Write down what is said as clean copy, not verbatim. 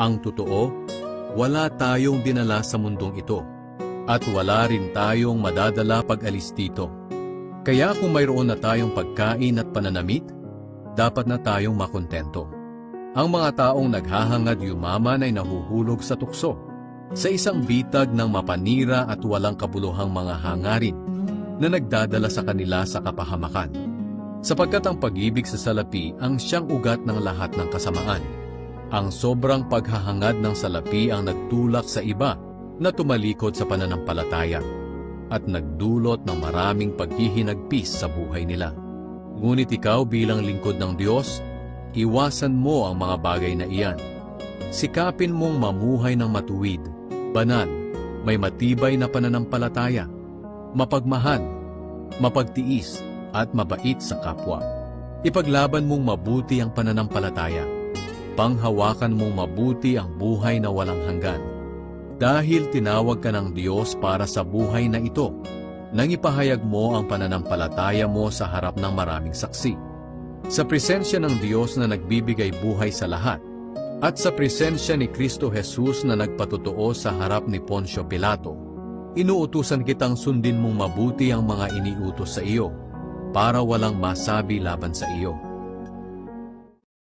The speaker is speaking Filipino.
Ang totoo, wala tayong dinala sa mundong ito, at wala rin tayong madadala pag alis dito. Kaya kung mayroon na tayong pagkain at pananamit, dapat na tayong makontento. Ang mga taong naghahangad yumaman ay nahuhulog sa tukso, sa isang bitag ng mapanira at walang kabuluhang mga hangarin na nagdadala sa kanila sa kapahamakan. Sapagkat ang pag-ibig sa salapi ang siyang ugat ng lahat ng kasamaan. Ang sobrang paghahangad ng salapi ang nagtulak sa iba na tumalikod sa pananampalataya at nagdulot ng maraming paghihinagpis sa buhay nila. Ngunit ikaw bilang lingkod ng Diyos, iwasan mo ang mga bagay na iyan. Sikapin mong mamuhay ng matuwid, banal, may matibay na pananampalataya, mapagmahal, mapagtiis, at mabait sa kapwa. Ipaglaban mong mabuti ang pananampalataya. Panghawakan mong mabuti ang buhay na walang hanggan. Dahil tinawag ka ng Diyos para sa buhay na ito, nang ipahayag mo ang pananampalataya mo sa harap ng maraming saksi. Sa presensya ng Diyos na nagbibigay buhay sa lahat, at sa presensya ni Kristo Jesus na nagpatotoo sa harap ni Poncio Pilato, inuutusan kitang sundin mong mabuti ang mga iniutos sa iyo, para walang masabi laban sa iyo.